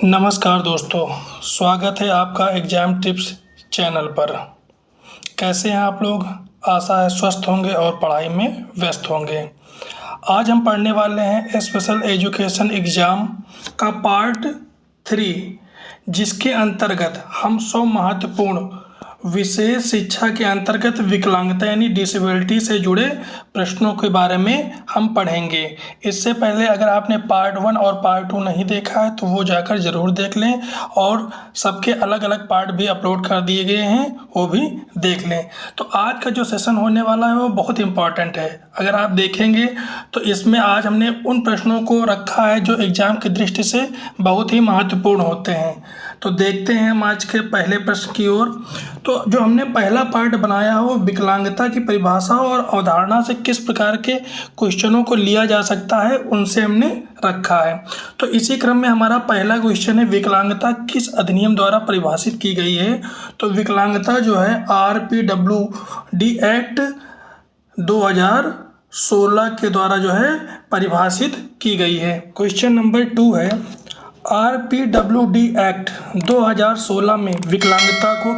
नमस्कार दोस्तों, स्वागत है आपका एग्ज़ाम टिप्स चैनल पर। कैसे हैं आप लोग? आशा है स्वस्थ होंगे और पढ़ाई में व्यस्त होंगे। आज हम पढ़ने वाले हैं स्पेशल एजुकेशन एग्ज़ाम का पार्ट 3, जिसके अंतर्गत हम 100 महत्वपूर्ण विशेष शिक्षा के अंतर्गत विकलांगता यानी डिसेबिलिटी से जुड़े प्रश्नों के बारे में हम पढ़ेंगे। इससे पहले अगर आपने पार्ट 1 और पार्ट 2 नहीं देखा है तो वो जाकर ज़रूर देख लें, और सबके अलग अलग पार्ट भी अपलोड कर दिए गए हैं, वो भी देख लें। तो आज का जो सेशन होने वाला है वो बहुत इम्पॉर्टेंट है। अगर आप देखेंगे तो इसमें आज हमने उन प्रश्नों को रखा है जो एग्ज़ाम की दृष्टि से बहुत ही महत्वपूर्ण होते हैं। तो देखते हैं हम आज के पहले प्रश्न की ओर। तो जो हमने पहला पार्ट बनाया है वो विकलांगता की परिभाषा और अवधारणा से किस प्रकार के क्वेश्चनों को लिया जा सकता है, उनसे हमने रखा है। तो इसी क्रम में हमारा पहला क्वेश्चन है, विकलांगता किस अधिनियम द्वारा परिभाषित की गई है? तो विकलांगता जो है RPWD एक्ट 2016 के द्वारा जो है परिभाषित की गई है। क्वेश्चन नंबर 2 है, RPWD एक्ट 2016 में विकलांगता को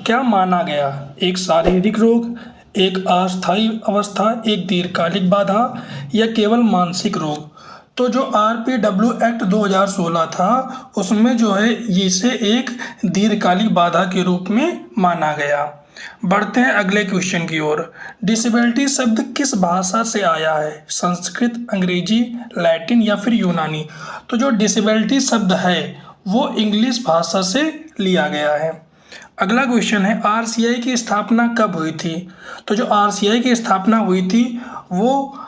क्या माना गया? एक शारीरिक रोग, एक अस्थायी अवस्था, एक दीर्घकालिक बाधा या केवल मानसिक रोग? तो जो RPW एक्ट 2016 था उसमें जो है इसे एक दीर्घकालिक बाधा के रूप में माना गया। बढ़ते हैं अगले क्वेश्चन की ओर। डिसेबिलिटी शब्द किस भाषा से आया है? संस्कृत, अंग्रेजी, लैटिन या फिर यूनानी? तो जो डिसेबिलिटी शब्द है वो इंग्लिश भाषा से लिया गया है। अगला क्वेश्चन है, RCI की स्थापना कब हुई थी? तो जो RCI की स्थापना हुई थी वो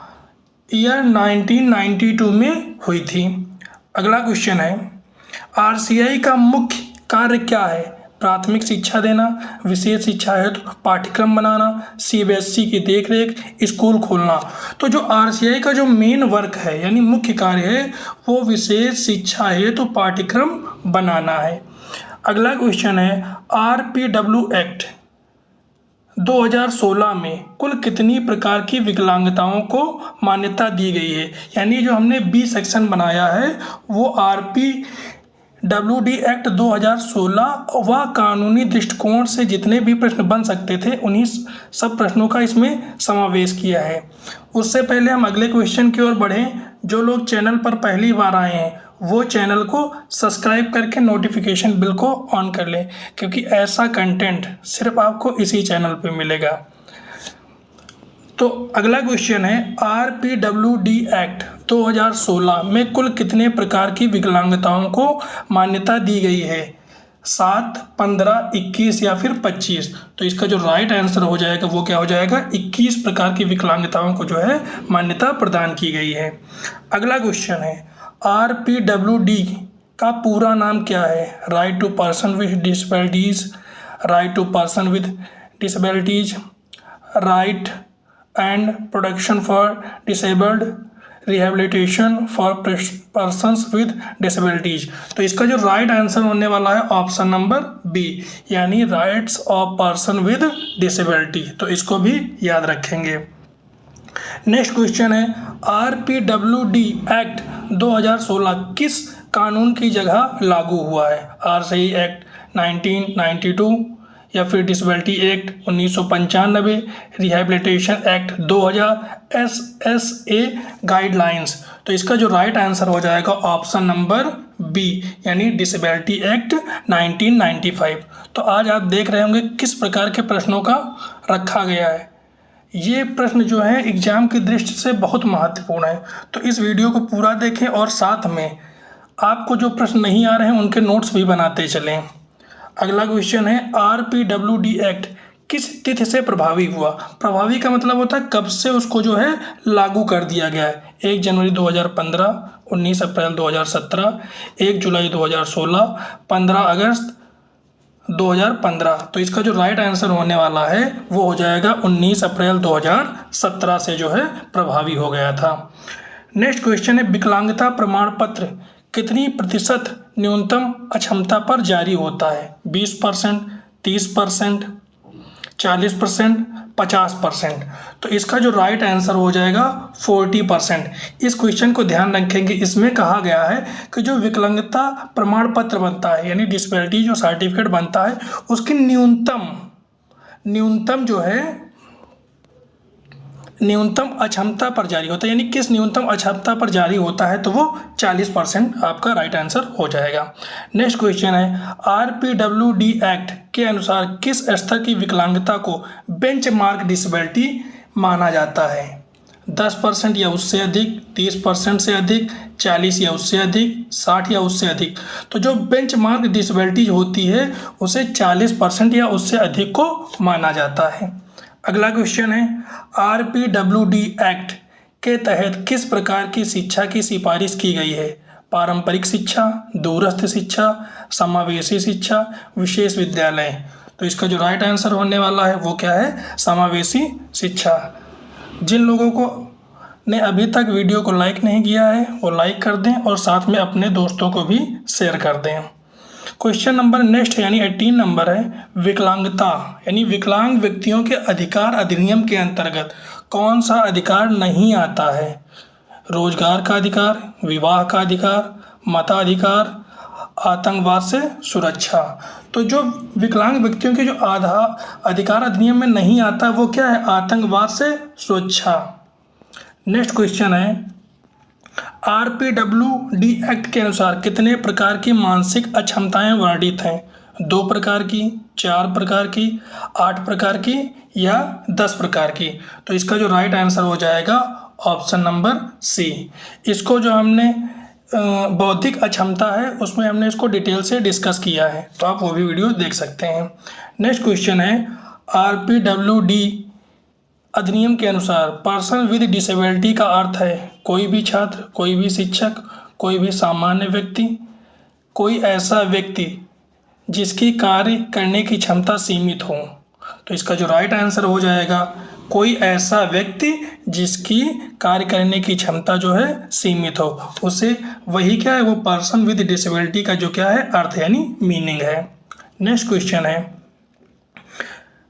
ईयर 1992 में हुई थी। अगला क्वेश्चन है, RCI का मुख्य कार्य क्या है? प्राथमिक शिक्षा देना, विशेष शिक्षा हेतु पाठ्यक्रम बनाना, CBSE की देखरेख, स्कूल खोलना? तो जो RCI का जो मेन वर्क है यानी मुख्य कार्य है वो विशेष शिक्षा हेतु पाठ्यक्रम बनाना है। अगला क्वेश्चन है, RPW एक्ट 2016 में कुल कितनी प्रकार की विकलांगताओं को मान्यता दी गई है? यानी जो हमने B सेक्शन बनाया है वो RPWD एक्ट 2016 व कानूनी दृष्टिकोण से जितने भी प्रश्न बन सकते थे उन्हीं सब प्रश्नों का इसमें समावेश किया है। उससे पहले हम अगले क्वेश्चन की ओर बढ़ें। जो लोग चैनल पर पहली बार आए हैं वो चैनल को सब्सक्राइब करके नोटिफिकेशन बिल को ऑन कर लें, क्योंकि ऐसा कंटेंट सिर्फ आपको इसी चैनल पे मिलेगा। तो अगला क्वेश्चन है, RPWD एक्ट 2016 में कुल कितने प्रकार की विकलांगताओं को मान्यता दी गई है? 7, 15, 21 या फिर 25? तो इसका जो राइट आंसर हो जाएगा वो क्या हो जाएगा? 21 प्रकार की विकलांगताओं को जो है मान्यता प्रदान की गई है। अगला क्वेश्चन है, RPWD का पूरा नाम क्या है? Right to person with disabilities, right to person with disabilities, right and protection for disabled, rehabilitation for persons with disabilities? तो इसका जो राइट आंसर होने वाला है ऑप्शन नंबर B, यानी rights of person with disability. तो इसको भी याद रखेंगे। नेक्स्ट क्वेश्चन है, RPWD एक्ट 2016 किस कानून की जगह लागू हुआ है? RCI एक्ट 1992 या फिर disability act 1995, rehabilitation act 2000, SSA guidelines? तो इसका जो राइट आंसर हो जाएगा ऑप्शन नंबर B, यानी डिसेबिलिटी एक्ट 1995। तो आज आप देख रहे होंगे किस प्रकार के प्रश्नों का रखा गया है। ये प्रश्न जो है एग्ज़ाम की दृष्टि से बहुत महत्वपूर्ण है, तो इस वीडियो को पूरा देखें और साथ में आपको जो प्रश्न नहीं आ रहे हैं उनके नोट्स भी बनाते चलें। अगला क्वेश्चन है, RPWD एक्ट किस तिथि से प्रभावी हुआ? प्रभावी का मतलब होता है कब से उसको जो है लागू कर दिया गया है। 1 जनवरी 2015, 19 अप्रैल 2017, 1 जुलाई 2016, 15 अगस्त 2015? तो इसका जो राइट आंसर होने वाला है वो हो जाएगा 19 अप्रैल 2017 से जो है प्रभावी हो गया था। नेक्स्ट क्वेश्चन है, विकलांगता प्रमाण पत्र कितनी प्रतिशत न्यूनतम अक्षमता पर जारी होता है? 20%, 30%, 40%, 50%। तो इसका जो राइट आंसर हो जाएगा 40%। इस क्वेश्चन को ध्यान रखेंगे, इसमें कहा गया है कि जो विकलांगता प्रमाण पत्र बनता है यानी डिसेबिलिटी जो सर्टिफिकेट बनता है उसकी न्यूनतम जो है न्यूनतम अक्षमता पर जारी होता है, यानी किस न्यूनतम अक्षमता पर जारी होता है, तो वो 40% आपका राइट आंसर हो जाएगा। नेक्स्ट क्वेश्चन है RPWD एक्ट के अनुसार किस स्तर की विकलांगता को बेंचमार्क डिसेबिलिटी माना जाता है? 10% या उससे अधिक, 30% से अधिक, 40 या उससे अधिक, 60 या उससे अधिक। तो जो बेंचमार्क डिसेबिलिटी होती है उसे 40% या उससे अधिक को माना जाता है। अगला क्वेश्चन है RPWD एक्ट के तहत किस प्रकार की शिक्षा की सिफारिश की गई है? पारंपरिक शिक्षा, दूरस्थ शिक्षा, समावेशी शिक्षा, विशेष विद्यालय। तो इसका जो राइट आंसर होने वाला है वो क्या है? समावेशी शिक्षा। जिन लोगों को ने अभी तक वीडियो को लाइक नहीं किया है वो लाइक कर दें और साथ में अपने दोस्तों को भी शेयर कर दें। क्वेश्चन नंबर नेक्स्ट यानी 18 नंबर है विकलांगता यानी विकलांग व्यक्तियों के अधिकार अधिनियम के अंतर्गत कौन सा अधिकार नहीं आता है? रोजगार का अधिकार, विवाह का अधिकार, मताधिकार, आतंकवाद से सुरक्षा। तो जो विकलांग व्यक्तियों के जो अधिकार अधिनियम में नहीं आता वो क्या है? आतंकवाद से सुरक्षा। नेक्स्ट क्वेश्चन है RPWD एक्ट के अनुसार कितने प्रकार की मानसिक अक्षमताएं वर्णित हैं? 2 प्रकार की, 4 प्रकार की, 8 प्रकार की या 10 प्रकार की। तो इसका जो राइट आंसर हो जाएगा ऑप्शन नंबर सी। इसको जो हमने बौद्धिक अक्षमता है उसमें हमने इसको डिटेल से डिस्कस किया है, तो आप वो भी वीडियो देख सकते हैं। नेक्स्ट क्वेश्चन है RPWD अधिनियम के अनुसार पर्सन विद डिसेबिलिटी का अर्थ है कोई भी छात्र, कोई भी शिक्षक, कोई भी सामान्य व्यक्ति, कोई ऐसा व्यक्ति जिसकी कार्य करने की क्षमता सीमित हो। तो इसका जो राइट आंसर हो जाएगा कोई ऐसा व्यक्ति जिसकी कार्य करने की क्षमता जो है सीमित हो, उसे वही क्या है? वो पर्सन विद डिसेबिलिटी का जो क्या है अर्थ यानी मीनिंग है। नेक्स्ट क्वेश्चन है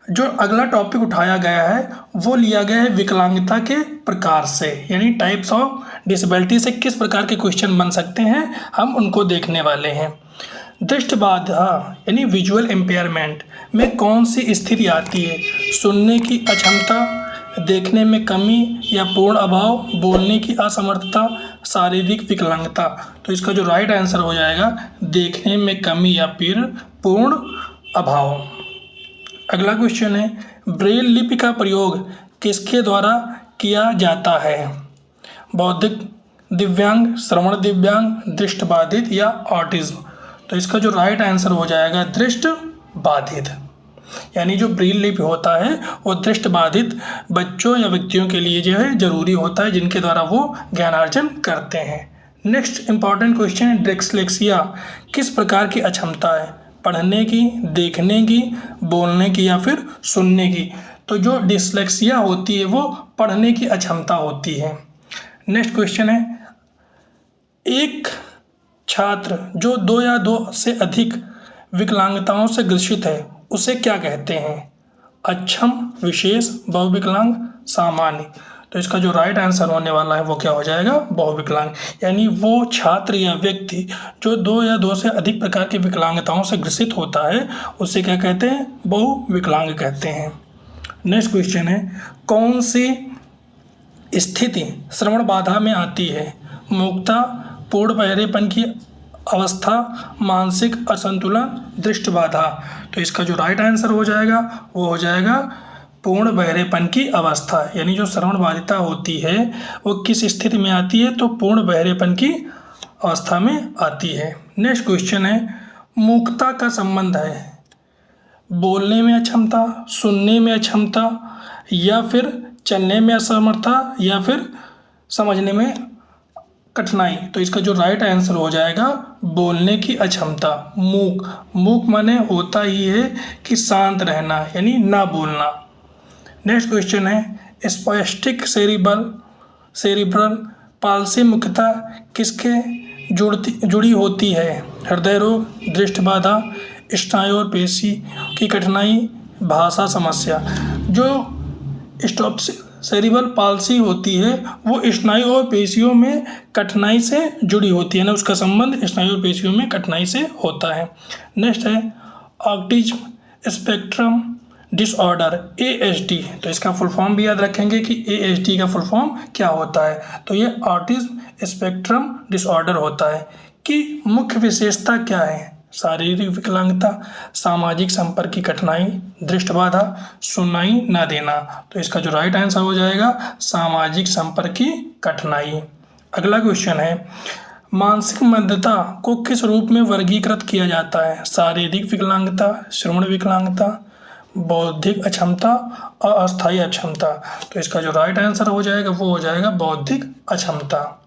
जो अगला टॉपिक उठाया गया है वो लिया गया है विकलांगता के प्रकार से, यानी टाइप्स ऑफ डिसेबिलिटी से किस प्रकार के क्वेश्चन बन सकते हैं हम उनको देखने वाले हैं। दृष्टि बाधा यानी विजुअल इम्पेयरमेंट में कौन सी स्थिति आती है? सुनने की अक्षमता, देखने में कमी या पूर्ण अभाव, बोलने की असमर्थता, शारीरिक विकलांगता। तो इसका जो राइट आंसर हो जाएगा देखने में कमी या फिर पूर्ण अभाव। अगला क्वेश्चन है ब्रेल लिपि का प्रयोग किसके द्वारा किया जाता है? बौद्धिक दिव्यांग, श्रवण दिव्यांग, दृष्टिबाधित या ऑटिज्म। तो इसका जो राइट आंसर हो जाएगा दृष्टिबाधित, यानी जो ब्रेल लिपि होता है वो दृष्टिबाधित बच्चों या व्यक्तियों के लिए जो है जरूरी होता है जिनके द्वारा वो ज्ञानार्जन करते हैं। नेक्स्ट इंपॉर्टेंट क्वेश्चन है डिस्लेक्सिया किस प्रकार की अक्षमता है? पढ़ने की, देखने की, बोलने की या फिर सुनने की। तो जो डिस्लेक्सिया होती है वो पढ़ने की अक्षमता होती है। नेक्स्ट क्वेश्चन है एक छात्र जो 2 या 2 से अधिक विकलांगताओं से ग्रसित है उसे क्या कहते हैं? अक्षम, विशेष, बहुविकलांग, सामान्य। तो इसका जो राइट आंसर होने वाला है वो क्या हो जाएगा? बहुविकलांग, यानी वो छात्र या व्यक्ति जो 2 या 2 से अधिक प्रकार की विकलांगताओं से ग्रसित होता है उसे क्या कहते हैं? बहुविकलांग कहते हैं। नेक्स्ट क्वेश्चन है कौन सी स्थिति श्रवण बाधा में आती है? मूकता, पूर्ण बहरेपन की अवस्था, मानसिक असंतुलन, दृष्टि बाधा। तो इसका जो राइट आंसर हो जाएगा वो हो जाएगा पूर्ण बहरेपन की अवस्था, यानी जो श्रवण बाधिता होती है वो किस स्थिति में आती है? तो पूर्ण बहरेपन की अवस्था में आती है। नेक्स्ट क्वेश्चन है मूकता का संबंध है बोलने में अक्षमता, सुनने में अक्षमता या फिर चलने में असमर्थता या फिर समझने में कठिनाई। तो इसका जो राइट आंसर हो जाएगा बोलने की अक्षमता। मूक माने होता ही है कि शांत रहना यानी ना बोलना। नेक्स्ट क्वेश्चन है स्पैस्टिक सेरिब्रल पाल्सी मुख्यतः किसके जुड़ी होती है? हृदय रोग, दृष्टि बाधा, स्नायु और पेशी की कठिनाई, भाषा समस्या। जो स्टॉप सेरिब्रल पाल्सी होती है वो स्नायु और पेशियों में कठिनाई से जुड़ी होती है ना, उसका संबंध स्नायु और पेशियों में कठिनाई से होता है। नेक्स्ट है ऑटिज्म स्पेक्ट्रम डिसऑर्डर ASD। तो इसका फुल फॉर्म भी याद रखेंगे कि ASD का फुल फॉर्म क्या होता है। तो ये ऑटिज्म स्पेक्ट्रम डिसऑर्डर होता है कि मुख्य विशेषता क्या है? शारीरिक विकलांगता, सामाजिक संपर्क की कठिनाई, दृष्टि बाधा, सुनाई न देना। तो इसका जो राइट आंसर हो जाएगा सामाजिक संपर्क की कठिनाई। अगला क्वेश्चन है मानसिक मंदता को किस रूप में वर्गीकृत किया जाता है? शारीरिक विकलांगता, श्रवण विकलांगता, बौद्धिक अक्षमता और अस्थायी अक्षमता। तो इसका जो राइट आंसर हो जाएगा वो हो जाएगा बौद्धिक अक्षमता।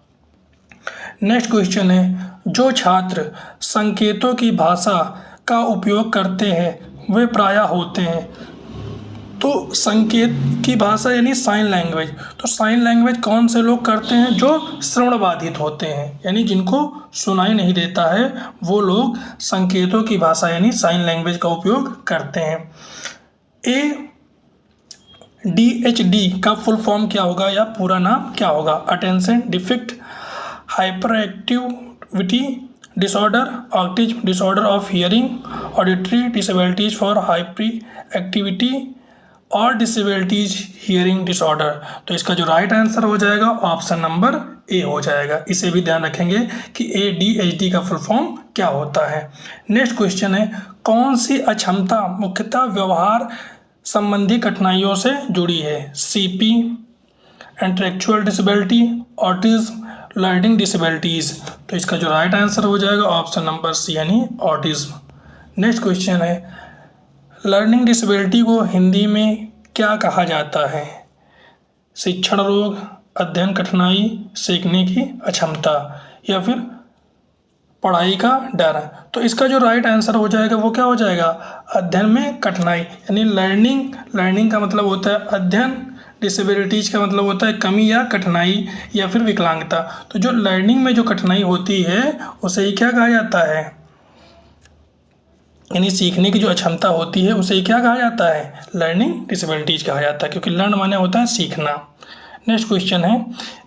नेक्स्ट क्वेश्चन है जो छात्र संकेतों की भाषा का उपयोग करते हैं वे प्रायः होते हैं। तो संकेत की भाषा यानी साइन लैंग्वेज। तो साइन लैंग्वेज कौन से लोग करते हैं? जो श्रवण बाधित होते हैं, यानी जिनको सुनाई नहीं देता है वो लोग संकेतों की भाषा यानी साइन लैंग्वेज का उपयोग करते हैं। ADHD का फुल फॉर्म क्या होगा या पूरा नाम क्या होगा? Attention deficit hyper activity disorder, autism disorder of hearing, auditory disabilities for hyper activity और डिसेबिलिटीज हियरिंग डिसऑर्डर। तो इसका जो राइट आंसर हो जाएगा ऑप्शन नंबर ए हो जाएगा। इसे भी ध्यान रखेंगे कि ADHD का फुल फॉर्म क्या होता है। नेक्स्ट क्वेश्चन है कौन सी अक्षमता मुख्यतः व्यवहार संबंधी कठिनाइयों से जुड़ी है? CP, intellectual disability, autism, learning disabilities. तो इसका जो राइट आंसर हो जाएगा ऑप्शन नंबर सी यानी ऑटिज्म। नेक्स्ट क्वेश्चन है लर्निंग डिसेबिलिटी को हिंदी में क्या कहा जाता है? शिक्षण रोग, अध्ययन कठिनाई, सीखने की अक्षमता या फिर पढ़ाई का डर। तो इसका जो राइट आंसर हो जाएगा वो क्या हो जाएगा? अध्ययन में कठिनाई यानी लर्निंग का मतलब होता है अध्ययन, डिसेबिलिटीज का मतलब होता है कमी या कठिनाई या फिर विकलांगता। तो जो लर्निंग में जो कठिनाई होती है उसे ही क्या कहा जाता है? यानी सीखने की जो अक्षमता होती है उसे ही क्या कहा जाता है? लर्निंग डिसेबिलिटीज कहा जाता है, क्योंकि लर्न माने होता है सीखना। नेक्स्ट क्वेश्चन है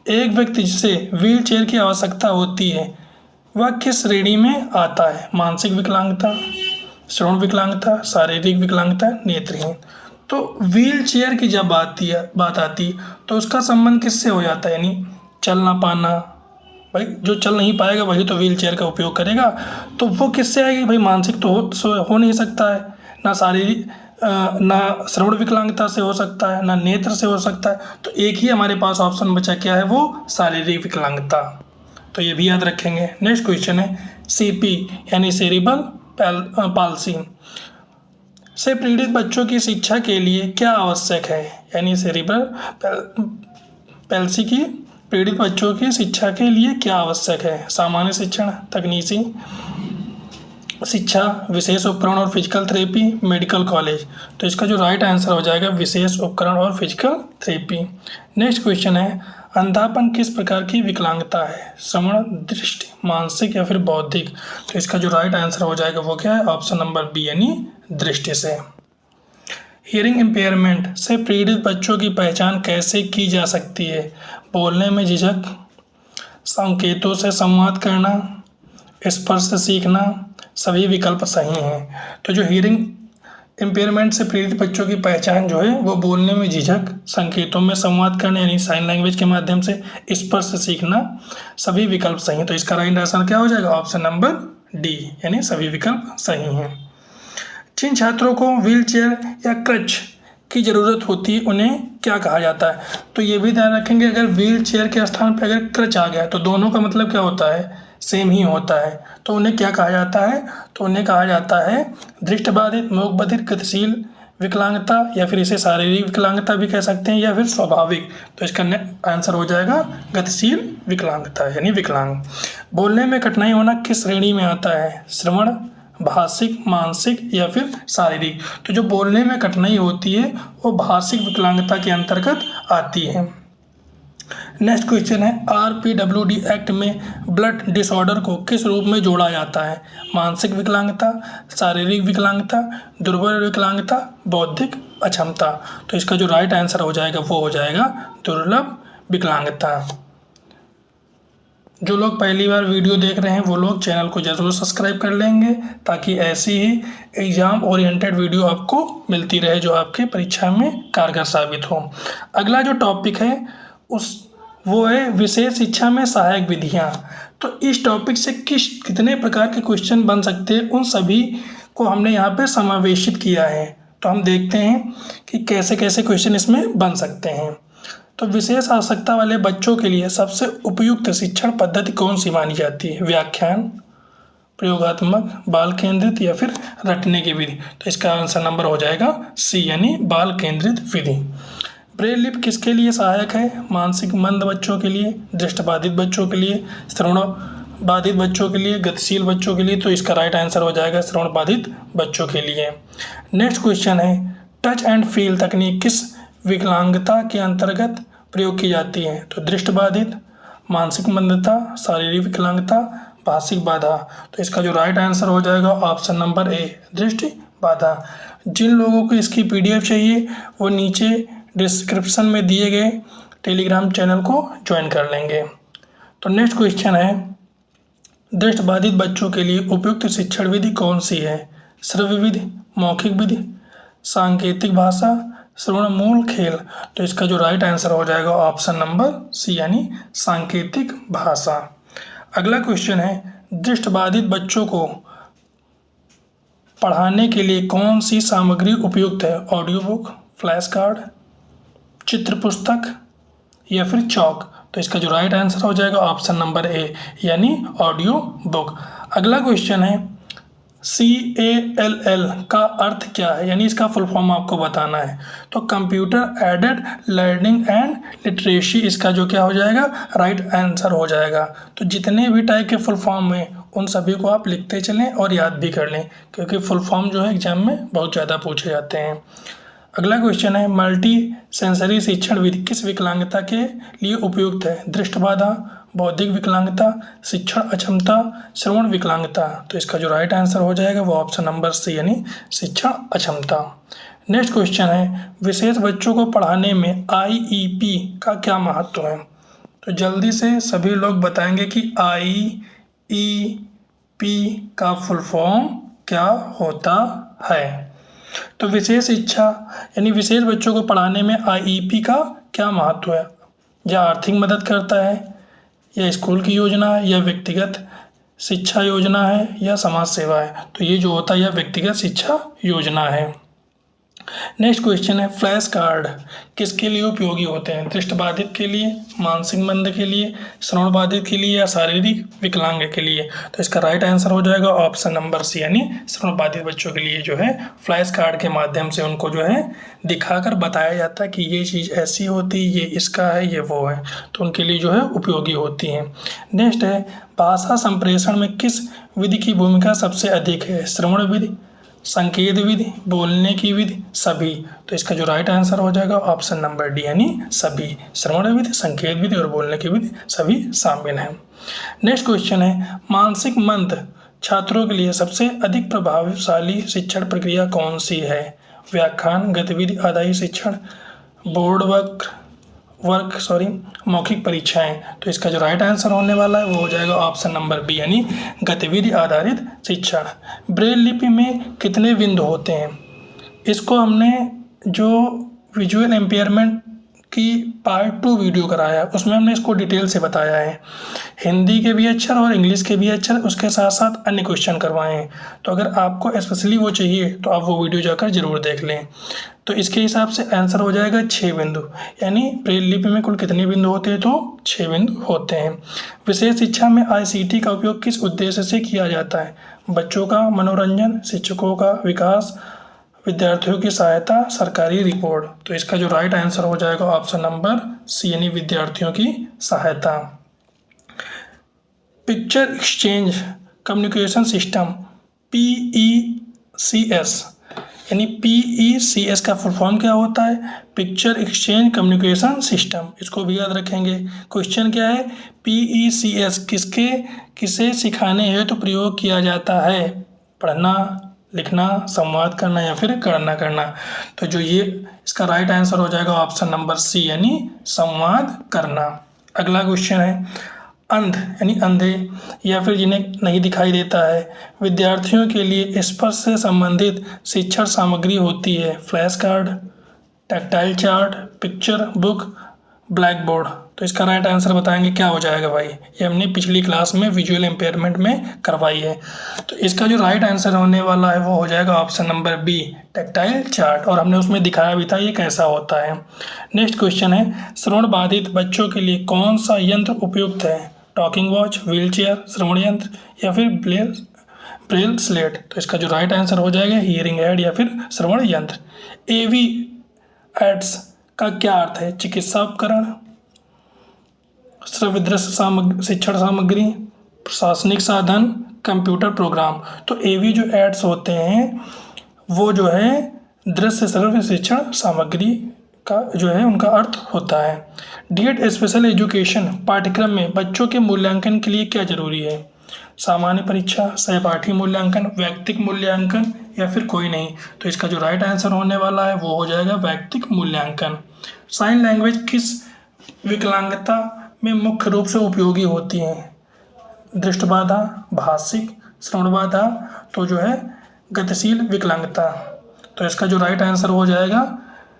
एक व्यक्ति जिसे व्हील चेयर की आवश्यकता होती है वह किस श्रेणी में आता है? मानसिक विकलांगता, श्रवण विकलांगता, शारीरिक विकलांगता, नेत्रहीन। तो व्हील चेयर की जब बात आती तो उसका संबंध किससे हो जाता है? यानी चल ना पाना, भाई जो चल नहीं पाएगा वही तो व्हील चेयर का उपयोग करेगा। तो वो किससे आएगी? भाई मानसिक तो हो नहीं सकता है, ना शारीरिक ना श्रवण विकलांगता से हो सकता है, ना नेत्र से हो सकता है। तो एक ही हमारे पास ऑप्शन बचा क्या है? वो शारीरिक विकलांगता। तो ये भी याद रखेंगे। नेक्स्ट क्वेश्चन है CP यानी सेरिब्रल पाल्सी से पीड़ित बच्चों की शिक्षा के लिए क्या आवश्यक है? यानी सेरिब्रल पाल्सी की पीड़ित बच्चों की शिक्षा के लिए क्या आवश्यक है? सामान्य शिक्षण, तकनीकी शिक्षा, विशेष उपकरण और फिजिकल थेरेपी, मेडिकल कॉलेज। तो इसका जो राइट आंसर हो जाएगा विशेष उपकरण और फिजिकल थेरेपी। नेक्स्ट क्वेश्चन है अंधापन किस प्रकार की विकलांगता है? श्रवण, दृष्टि, मानसिक या फिर बौद्धिक। तो इसका जो राइट आंसर हो जाएगा वो क्या है? ऑप्शन नंबर बी यानी दृष्टि से। हियरिंग इम्पेयरमेंट से पीड़ित बच्चों की पहचान कैसे की जा सकती है? बोलने में झिझक, संकेतों से संवाद करना, स्पर्श से सीखना, सभी विकल्प सही हैं। तो जो हियरिंग इम्पेयरमेंट से पीड़ित बच्चों की पहचान जो है वो बोलने में झिझक, संकेतों में संवाद करने यानी साइन लैंग्वेज के माध्यम से, स्पर्श से सीखना, सभी विकल्प सही। तो इसका राइट आंसर क्या हो जाएगा? ऑप्शन नंबर डी यानी सभी विकल्प सही हैं। जिन छात्रों को व्हील चेयर या क्रच की ज़रूरत होती है उन्हें क्या कहा जाता है? तो ये भी ध्यान रखेंगे अगर व्हील चेयर के स्थान पर अगर क्रच आ गया तो दोनों का मतलब क्या होता है? सेम ही होता है। तो उन्हें क्या कहा जाता है? तो उन्हें कहा जाता है दृष्टिबाधित, मूकबधिर, गतिशील विकलांगता या फिर इसे शारीरिक विकलांगता भी कह सकते हैं या फिर स्वाभाविक। तो इसका आंसर हो जाएगा गतिशील विकलांगता यानी विकलांग। बोलने में कठिनाई होना किस श्रेणी में आता है? श्रवण, भाषिक, मानसिक या फिर शारीरिक। तो जो बोलने में कठिनाई होती है वो भाषिक विकलांगता के अंतर्गत आती है। नेक्स्ट क्वेश्चन है RPWD एक्ट में ब्लड डिसऑर्डर को किस रूप में जोड़ा जाता है? मानसिक विकलांगता, शारीरिक विकलांगता, दुर्बल विकलांगता, बौद्धिक अक्षमता। तो इसका जो राइट आंसर हो जाएगा वो हो जाएगा दुर्लभ विकलांगता। जो लोग पहली बार वीडियो देख रहे हैं वो लोग चैनल को ज़रूर सब्सक्राइब कर लेंगे ताकि ऐसी ही एग्ज़ाम ओरिएंटेड वीडियो आपको मिलती रहे जो आपके परीक्षा में कारगर साबित हो। अगला जो टॉपिक है वो है विशेष शिक्षा में सहायक विधियाँ। तो इस टॉपिक से कितने प्रकार के क्वेश्चन बन सकते हैं उन सभी को हमने यहाँ पे समावेशित किया है। तो हम देखते हैं कि कैसे कैसे क्वेश्चन इसमें बन सकते हैं। तो विशेष आवश्यकता वाले बच्चों के लिए सबसे उपयुक्त शिक्षण पद्धति कौन सी मानी जाती है? व्याख्यान, प्रयोगात्मक, बाल केंद्रित या फिर रटने की विधि। तो इसका आंसर नंबर हो जाएगा सी यानी बाल केंद्रित विधि। ब्रेल लिपि किसके लिए सहायक है? मानसिक मंद बच्चों के लिए, दृष्टिबाधित बच्चों के लिए, श्रवण बाधित बच्चों के लिए, गतिशील बच्चों के लिए। तो इसका राइट आंसर हो जाएगा श्रवण बाधित बच्चों के लिए। नेक्स्ट क्वेश्चन है टच एंड फील तकनीक किस विकलांगता के अंतर्गत प्रयोग की जाती है? तो दृष्टिबाधित, मानसिक मंदता, शारीरिक विकलांगता, भाषिक बाधा। तो इसका जो राइट आंसर हो जाएगा ऑप्शन नंबर ए दृष्टि बाधा। जिन लोगों को इसकी PDF चाहिए वो नीचे डिस्क्रिप्शन में दिए गए टेलीग्राम चैनल को ज्वाइन कर लेंगे। तो नेक्स्ट क्वेश्चन है दृष्टिबाधित बच्चों के लिए उपयुक्त शिक्षण विधि कौन सी है? श्रव्य विधि, मौखिक विधि, सांकेतिक भाषा, श्रवण मूल खेल। तो इसका जो राइट आंसर हो जाएगा ऑप्शन नंबर सी यानी सांकेतिक भाषा। अगला क्वेश्चन है दृष्टिबाधित बच्चों को पढ़ाने के लिए कौन सी सामग्री उपयुक्त है? ऑडियो बुक, फ्लैश कार्ड, चित्र पुस्तक या फिर चौक। तो इसका जो राइट आंसर हो जाएगा ऑप्शन नंबर ए यानी ऑडियो बुक। अगला क्वेश्चन है CALL का अर्थ क्या है? यानी इसका फुल फॉर्म आपको बताना है। तो computer aided learning and literacy इसका जो क्या हो जाएगा राइट आंसर हो जाएगा। तो जितने भी टाइप के फुल फॉर्म हैं उन सभी को आप लिखते चलें और याद भी कर लें क्योंकि फुल फॉर्म जो है एग्जाम में बहुत ज़्यादा पूछे जाते हैं। अगला क्वेश्चन है मल्टी सेंसरी शिक्षण विधि किस विकलांगता के लिए उपयुक्त है? दृष्टिबाधा, बौद्धिक विकलांगता, शिक्षण अक्षमता, श्रवण विकलांगता। तो इसका जो राइट आंसर हो जाएगा वो ऑप्शन नंबर सी यानी शिक्षण अक्षमता। नेक्स्ट क्वेश्चन है विशेष बच्चों को पढ़ाने में IEP का क्या महत्व है? तो जल्दी से सभी लोग बताएंगे कि IEP का फुल फॉर्म क्या होता है। तो विशेष शिक्षा यानी विशेष बच्चों को पढ़ाने में IEP का क्या महत्व है? या आर्थिक मदद करता है, या स्कूल की योजना है, या व्यक्तिगत शिक्षा योजना है, या समाज सेवा है। तो ये जो होता है यह व्यक्तिगत शिक्षा योजना है। नेक्स्ट क्वेश्चन है फ्लैश कार्ड किसके लिए उपयोगी होते हैं? दृष्टिबाधित के लिए, मानसिक मंद के लिए, श्रवण बाधित के लिए या शारीरिक विकलांग के लिए। तो इसका राइट आंसर हो जाएगा ऑप्शन नंबर सी यानी श्रवण बाधित बच्चों के लिए जो है फ्लैश कार्ड के माध्यम से उनको जो है दिखाकर बताया जाता है कि ये चीज़ ऐसी होती है, ये इसका है, ये वो है। तो उनके लिए जो है उपयोगी होती हैं। नेक्स्ट है भाषा संप्रेषण में किस विधि की भूमिका सबसे अधिक है? श्रवण विधि, संकेत विधि, बोलने की विधि, सभी। तो इसका जो राइट आंसर हो जाएगा ऑप्शन नंबर डी यानी सभी। श्रवण विधि, संकेत विधि और बोलने की विधि सभी शामिल हैं। नेक्स्ट क्वेश्चन है मानसिक मंद छात्रों के लिए सबसे अधिक प्रभावशाली शिक्षण प्रक्रिया कौन सी है? व्याख्यान, गतिविधि आधारित शिक्षण, बोर्ड मौखिक परीक्षाएं। तो इसका जो राइट आंसर होने वाला है वो हो जाएगा ऑप्शन नंबर बी यानी गतिविधि आधारित शिक्षण। ब्रेल लिपि में कितने बिंदु होते हैं? इसको हमने जो विजुअल एम्पेयरमेंट की पार्ट 2 वीडियो कराया उसमें हमने इसको डिटेल से बताया है। हिंदी के भी अक्षर और इंग्लिश के भी अक्षर उसके साथ साथ अन्य क्वेश्चन करवाए हैं। तो अगर आपको स्पेशली वो चाहिए तो आप वो वीडियो जाकर ज़रूर देख लें। तो इसके हिसाब से आंसर हो जाएगा 6 बिंदु। यानी ब्रेल लिपि में कुल कितने बिंदु होते हैं? तो 6 बिंदु होते हैं। विशेष शिक्षा में ICT का उपयोग किस उद्देश्य से किया जाता है? बच्चों का मनोरंजन, शिक्षकों का विकास, विद्यार्थियों की सहायता, सरकारी रिपोर्ट। तो इसका जो राइट आंसर हो जाएगा ऑप्शन नंबर सी यानी विद्यार्थियों की सहायता। Picture exchange communication system PECS यानी PECS का फुल फॉर्म क्या होता है? Picture exchange communication system. इसको भी याद रखेंगे। क्वेश्चन क्या है? PECS किसे सिखाने हेतु प्रयोग किया जाता है? पढ़ना, लिखना, संवाद करना या फिर गणना करना। तो जो ये इसका राइट आंसर हो जाएगा ऑप्शन नंबर सी, यानी संवाद करना। अगला क्वेश्चन है, अंध यानी अंधे या फिर जिन्हें नहीं दिखाई देता है, विद्यार्थियों के लिए स्पर्श से संबंधित शिक्षण सामग्री होती है। Flash card, tactile chart, picture book, black board. तो इसका राइट आंसर बताएंगे क्या हो जाएगा भाई? ये हमने पिछली क्लास में विजुअल इम्पेयरमेंट में करवाई है। तो इसका जो राइट आंसर होने वाला है वो हो जाएगा option number B, tactile chart. और हमने उसमें दिखाया भी था ये कैसा होता है। नेक्स्ट क्वेश्चन है, श्रवण बाधित बच्चों के लिए कौन सा यंत्र उपयुक्त है? टॉकिंग वॉच, व्हील चेयर, श्रवण यंत्र या फिर ब्रेल स्लेट। तो इसका जो राइट आंसर हो जाएगा हियरिंग एड या फिर श्रवण यंत्र। AV एड्स का क्या अर्थ है? चिकित्सा उपकरण, श्रव्य दृश्य शिक्षण सामग्री, प्रशासनिक साधन, कंप्यूटर प्रोग्राम। तो AV जो एड्स होते हैं वो जो है दृश्य श्रव्य शिक्षण सामग्री का जो है उनका अर्थ होता है। डीएड स्पेशल एजुकेशन पाठ्यक्रम में बच्चों के मूल्यांकन के लिए क्या जरूरी है? सामान्य परीक्षा, सहपाठी मूल्यांकन, वैयक्तिक मूल्यांकन या फिर कोई नहीं। तो इसका जो राइट आंसर होने वाला है वो हो जाएगा वैयक्तिक मूल्यांकन। साइन लैंग्वेज किस विकलांगता में मुख्य रूप से उपयोगी होती है? दृष्टिबाधा, भाषिक, श्रवण बाधा, तो जो है गतिशील विकलांगता। तो इसका जो राइट आंसर हो जाएगा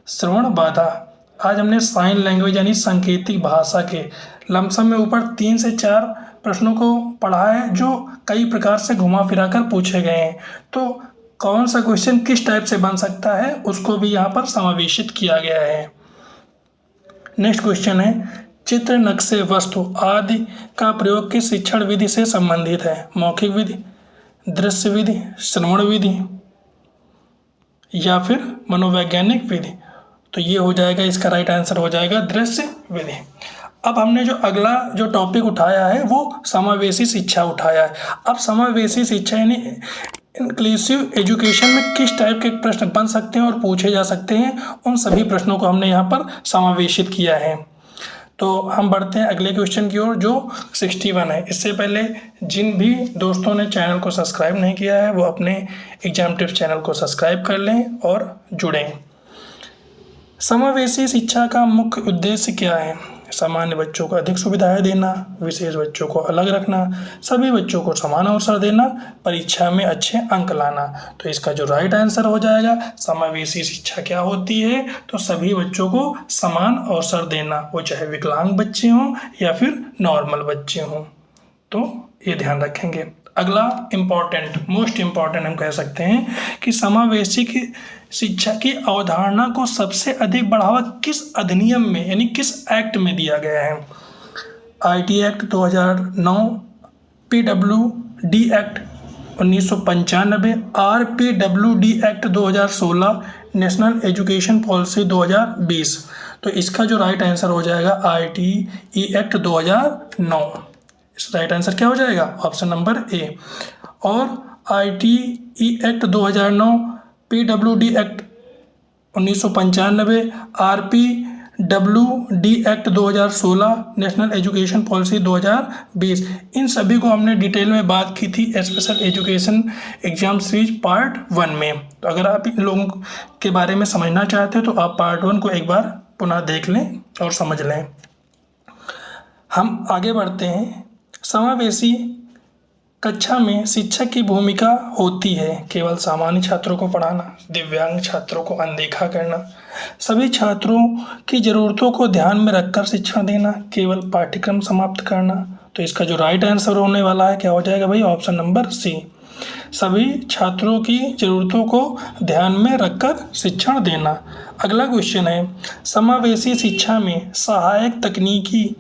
श्रवण बाधा। आज हमने साइन लैंग्वेज यानी सांकेतिक भाषा के लमसम में ऊपर 3 से 4 प्रश्नों को पढ़ा है जो कई प्रकार से घुमा फिरा कर पूछे गए हैं। तो कौन सा क्वेश्चन किस टाइप से बन सकता है उसको भी यहाँ पर समावेशित किया गया है। नेक्स्ट क्वेश्चन है, चित्र, नक्शे, वस्तु आदि का प्रयोग किस शिक्षण विधि से संबंधित है? मौखिक विधि, दृश्य विधि, श्रवण विधि या फिर मनोवैज्ञानिक विधि। तो ये हो जाएगा, इसका राइट आंसर हो जाएगा दृश्य विधि। अब हमने जो अगला जो टॉपिक उठाया है वो समावेशी शिक्षा उठाया है। अब समावेशी शिक्षा यानी इंक्लूसिव एजुकेशन में किस टाइप के प्रश्न बन सकते हैं और पूछे जा सकते हैं, उन सभी प्रश्नों को हमने यहाँ पर समावेशित किया है। तो हम बढ़ते हैं अगले क्वेश्चन की ओर जो 61 है। इससे पहले जिन भी दोस्तों ने चैनल को सब्सक्राइब नहीं किया है वो अपने एग्जाम टिप्स चैनल को सब्सक्राइब कर लें और जुड़ें। समावेशी शिक्षा का मुख्य उद्देश्य क्या है? सामान्य बच्चों को अधिक सुविधाएं देना, विशेष बच्चों को अलग रखना, सभी बच्चों को समान अवसर देना, परीक्षा में अच्छे अंक लाना। तो इसका जो राइट आंसर हो जाएगा समावेशी शिक्षा क्या होती है? तो सभी बच्चों को समान अवसर देना, वो चाहे विकलांग बच्चे हों या फिर नॉर्मल बच्चे हों। तो ये ध्यान रखेंगे। अगला इम्पॉर्टेंट, मोस्ट इम्पॉर्टेंट हम कह सकते हैं कि समावेशी की शिक्षा की अवधारणा को सबसे अधिक बढ़ावा किस अधिनियम में यानी किस एक्ट में दिया गया है? IT act 2009, PWD act 1995, RPWD act 2016, national education policy 2020। तो इसका जो राइट आंसर हो जाएगा ITE एक्ट 2009। इस राइट आंसर क्या हो जाएगा? Option number A. और ITE act 2009, PWD act 1995, RPWD act 2016, national education policy 2020, इन सभी को हमने डिटेल में बात की थी special education exam series part 1 में। तो अगर आप इन लोगों के बारे में समझना चाहते हो तो आप पार्ट 1 को एक बार पुनः देख लें और समझ लें। हम आगे बढ़ते हैं। समावेशी कक्षा में शिक्षक की भूमिका होती है केवल सामान्य छात्रों को पढ़ाना, दिव्यांग छात्रों को अनदेखा करना, सभी छात्रों की ज़रूरतों को ध्यान में रखकर शिक्षण देना, केवल पाठ्यक्रम समाप्त करना। तो इसका जो राइट आंसर होने वाला है क्या हो जाएगा भाई? ऑप्शन नंबर सी, सभी छात्रों की ज़रूरतों को ध्यान में रखकर शिक्षण देना। अगला क्वेश्चन है, समावेशी शिक्षा में सहायक तकनीकी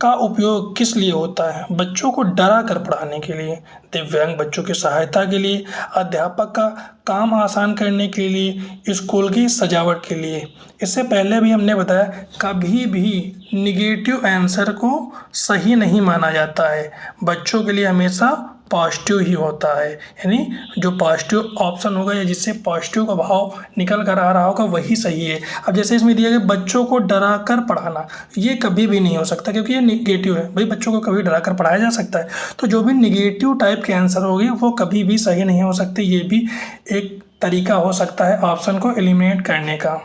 का उपयोग किस लिए होता है? बच्चों को डरा कर पढ़ाने के लिए, दिव्यांग बच्चों की सहायता के लिए, अध्यापक का काम आसान करने के लिए, स्कूल की सजावट के लिए। इससे पहले भी हमने बताया कभी भी निगेटिव आंसर को सही नहीं माना जाता है। बच्चों के लिए हमेशा पॉजिटिव ही होता है, यानी जो पॉजिटिव ऑप्शन होगा या जिससे पॉजिटिव का भाव निकल कर आ रहा होगा वही सही है। अब जैसे इसमें दिया गया बच्चों को डरा कर पढ़ाना, ये कभी भी नहीं हो सकता क्योंकि ये निगेटिव है। भाई बच्चों को कभी डरा कर पढ़ाया जा सकता है, तो जो भी निगेटिव टाइप के आंसर होगी वो कभी भी सही नहीं हो सकते। ये भी एक तरीका हो सकता है ऑप्शन को एलिमिनेट करने का।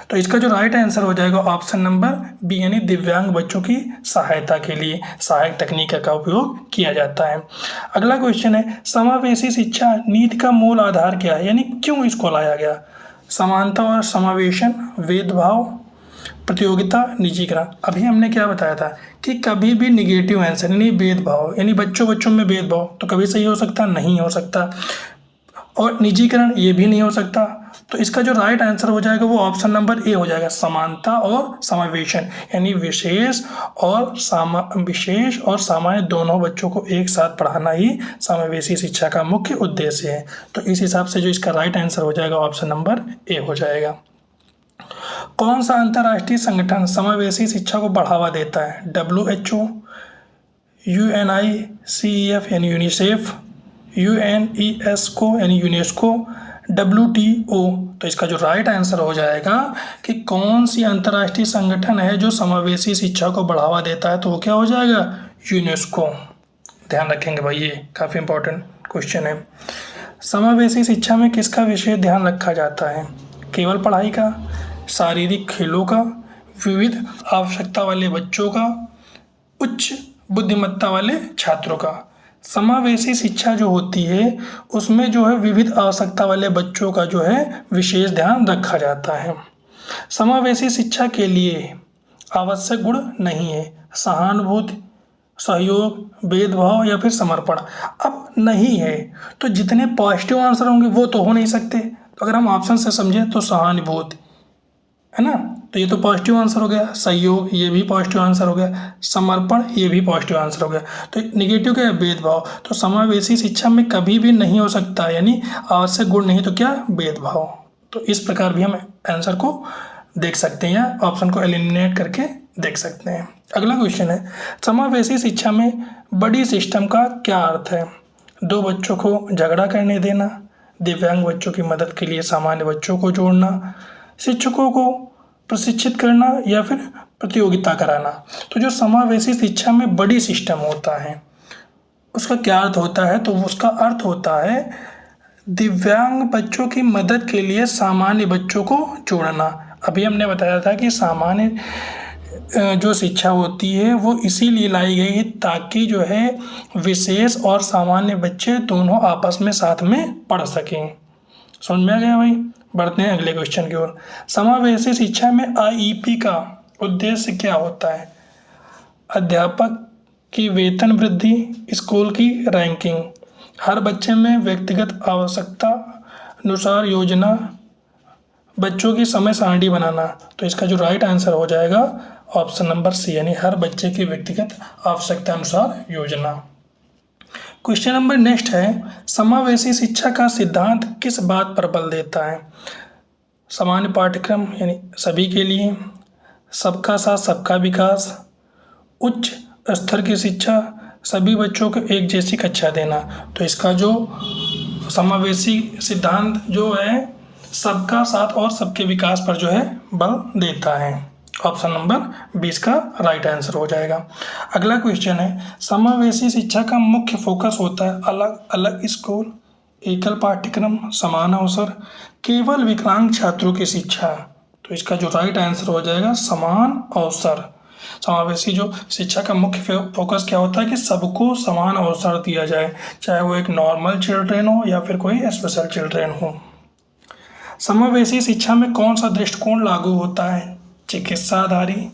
तो इसका जो राइट आंसर हो जाएगा ऑप्शन नंबर बी, यानी दिव्यांग बच्चों की सहायता के लिए सहायक तकनीक का उपयोग किया जाता है। अगला क्वेश्चन है, समावेशी शिक्षा नीति का मूल आधार क्या है, यानी क्यों इसको लाया गया। समानता और समावेशन, भेदभाव, प्रतियोगिता, निजीकरण। अभी हमने क्या बताया था कि कभी भी निगेटिव आंसर यानी भेदभाव, यानी बच्चों में भेदभाव तो कभी सही हो सकता नहीं हो सकता, और निजीकरण ये भी नहीं हो सकता। तो इसका जो राइट आंसर हो जाएगा वो ऑप्शन नंबर ए हो जाएगा, समानता और समावेशन, यानी विशेष और सामान्य दोनों बच्चों को एक साथ पढ़ाना ही समावेशी शिक्षा का मुख्य उद्देश्य है। तो इस हिसाब से जो इसका राइट आंसर हो जाएगा ऑप्शन नंबर ए हो जाएगा। कौन सा अंतर्राष्ट्रीय संगठन समावेशी शिक्षा को बढ़ावा देता है। WHO, UNICEF यानी यूनिसेफ, UNESCO यानी यूनेस्को, WTO। तो इसका जो राइट आंसर हो जाएगा कि कौन सी अंतर्राष्ट्रीय संगठन है जो समावेशी शिक्षा को बढ़ावा देता है, तो वो क्या हो जाएगा, यूनेस्को। ध्यान रखेंगे भाई, ये काफ़ी इंपॉर्टेंट क्वेश्चन है। समावेशी शिक्षा में किसका विशेष ध्यान रखा जाता है। केवल पढ़ाई का, शारीरिक खेलों का, विविध आवश्यकता वाले बच्चों का, उच्च बुद्धिमत्ता वाले छात्रों का। समावेशी शिक्षा जो होती है उसमें जो है विविध आवश्यकता वाले बच्चों का जो है विशेष ध्यान रखा जाता है। समावेशी शिक्षा के लिए आवश्यक गुण नहीं है सहानुभूति, सहयोग, भेदभाव या फिर समर्पण। अब नहीं है तो जितने पॉजिटिव आंसर होंगे वो तो हो नहीं सकते। तो अगर हम ऑप्शन से समझें तो सहानुभूति है ना, तो ये तो पॉजिटिव आंसर हो गया। सहयोग ये भी पॉजिटिव आंसर हो गया। समर्पण ये भी पॉजिटिव आंसर हो गया। तो निगेटिव क्या है, भेदभाव। तो समावेशी शिक्षा में कभी भी नहीं हो सकता, यानी आवश्यक गुण नहीं तो क्या, भेदभाव। तो इस प्रकार भी हम आंसर को देख सकते हैं या ऑप्शन को एलिमिनेट करके देख सकते हैं। अगला क्वेश्चन है, समावेशी शिक्षा में बड़ी सिस्टम का क्या अर्थ है। दो बच्चों को झगड़ा करने देना, दिव्यांग बच्चों की मदद के लिए सामान्य बच्चों को जोड़ना, शिक्षकों को प्रशिक्षित करना या फिर प्रतियोगिता कराना। तो जो समावेशी शिक्षा में बड़ी सिस्टम होता है उसका क्या अर्थ होता है, तो उसका अर्थ होता है दिव्यांग बच्चों की मदद के लिए सामान्य बच्चों को जोड़ना। अभी हमने बताया था कि सामान्य जो शिक्षा होती है वो इसीलिए लाई गई है ताकि जो है विशेष और सामान्य बच्चे दोनों आपस में साथ में पढ़ सकें। समझ में आ गया भाई। बढ़ते हैं अगले क्वेश्चन की ओर। समावेशी शिक्षा में IEP का उद्देश्य क्या होता है। अध्यापक की वेतन वृद्धि, स्कूल की रैंकिंग, हर बच्चे में व्यक्तिगत आवश्यकता अनुसार योजना, बच्चों की समय सारणी बनाना। तो इसका जो राइट आंसर हो जाएगा ऑप्शन नंबर सी, यानी हर बच्चे की व्यक्तिगत आवश्यकता अनुसार योजना। क्वेश्चन नंबर नेक्स्ट है, समावेशी शिक्षा का सिद्धांत किस बात पर बल देता है। सामान्य पाठ्यक्रम यानी सभी के लिए, सबका साथ सबका विकास, उच्च स्तर की शिक्षा, सभी बच्चों को एक जैसी कक्षा देना। तो इसका जो समावेशी सिद्धांत जो है सबका साथ और सबके विकास पर जो है बल देता है। ऑप्शन नंबर 20 का राइट आंसर हो जाएगा। अगला क्वेश्चन है, समावेशी शिक्षा का मुख्य फोकस होता है अलग अलग स्कूल, एकल पाठ्यक्रम, समान अवसर, केवल विकलांग छात्रों की शिक्षा। तो इसका जो राइट आंसर हो जाएगा समान अवसर। समावेशी जो शिक्षा का मुख्य फोकस क्या होता है कि सबको समान अवसर दिया जाए, चाहे वो एक नॉर्मल चिल्ड्रेन हो या फिर कोई स्पेशल चिल्ड्रेन हो। समावेशी शिक्षा में कौन सा दृष्टिकोण लागू होता है। चिकित्सा आधारित,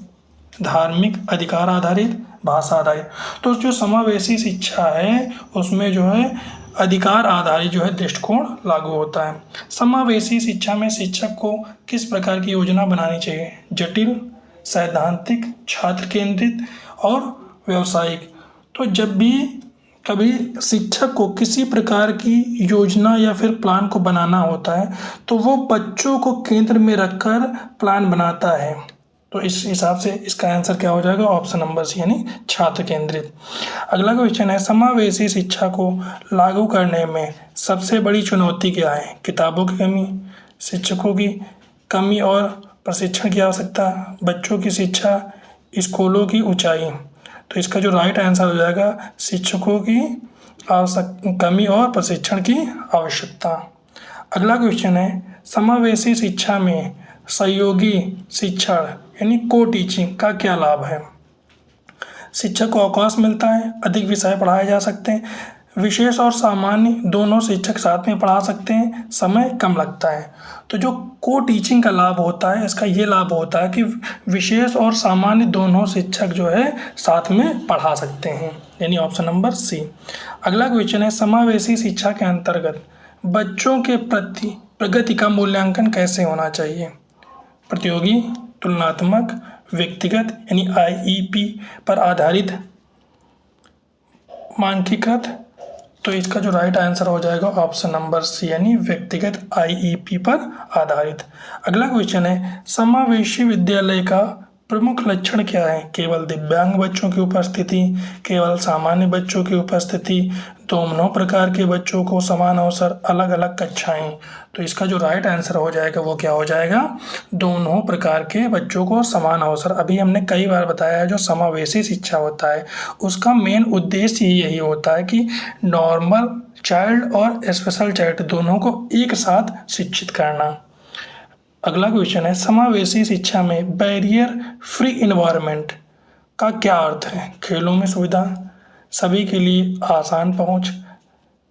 धार्मिक अधिकार आधारित, भाषा आधारित। तो जो समावेशी शिक्षा है उसमें जो है अधिकार आधारित जो है दृष्टिकोण लागू होता है। समावेशी शिक्षा में शिक्षक को किस प्रकार की योजना बनानी चाहिए। जटिल, सैद्धांतिक, छात्र केंद्रित और व्यावसायिक। तो जब भी कभी शिक्षक को किसी प्रकार की योजना या फिर प्लान को बनाना होता है तो वो बच्चों को केंद्र में रखकर प्लान बनाता है। तो इस हिसाब से इसका आंसर क्या हो जाएगा, ऑप्शन नंबर सी यानी छात्र केंद्रित। अगला क्वेश्चन है, समावेशी शिक्षा को लागू करने में सबसे बड़ी चुनौती क्या है? किताबों की कमी, शिक्षकों की कमी और प्रशिक्षण की आवश्यकता, बच्चों की शिक्षा, स्कूलों की ऊंचाई। तो इसका जो राइट आंसर हो जाएगा, शिक्षकों की कमी और प्रशिक्षण की आवश्यकता। अगला क्वेश्चन है, समावेशी शिक्षा में सहयोगी शिक्षण यानी को टीचिंग का क्या लाभ है? शिक्षक को अवकाश मिलता है, अधिक विषय पढ़ाए जा सकते हैं, विशेष और सामान्य दोनों शिक्षक साथ में पढ़ा सकते हैं, समय कम लगता है। तो जो को टीचिंग का लाभ होता है, इसका ये लाभ होता है कि विशेष और सामान्य दोनों शिक्षक जो है साथ में पढ़ा सकते हैं, यानी ऑप्शन नंबर सी। अगला क्वेश्चन है, समावेशी शिक्षा के अंतर्गत बच्चों के प्रगति का मूल्यांकन कैसे होना चाहिए? प्रतियोगी, तुलनात्मक, व्यक्तिगत यानी IEP पर आधारित, मानकीकृत। तो इसका जो राइट आंसर हो जाएगा ऑप्शन नंबर सी यानी व्यक्तिगत IEP पर आधारित। अगला क्वेश्चन है, समावेशी विद्यालय का प्रमुख लक्षण क्या है? केवल दिव्यांग बच्चों की उपस्थिति, केवल सामान्य बच्चों की उपस्थिति, दोनों प्रकार के बच्चों को समान अवसर, अलग अलग कक्षाएं। तो इसका जो राइट आंसर हो जाएगा वो क्या हो जाएगा, दोनों प्रकार के बच्चों को समान अवसर। अभी हमने कई बार बताया है, जो समावेशी शिक्षा होता है उसका मेन उद्देश्य ही यही होता है कि नॉर्मल चाइल्ड और स्पेशल चाइल्ड दोनों को एक साथ शिक्षित करना। अगला क्वेश्चन है, समावेशी शिक्षा में बैरियर फ्री इन्वायरमेंट का क्या अर्थ है? खेलों में सुविधा, सभी के लिए आसान पहुंच,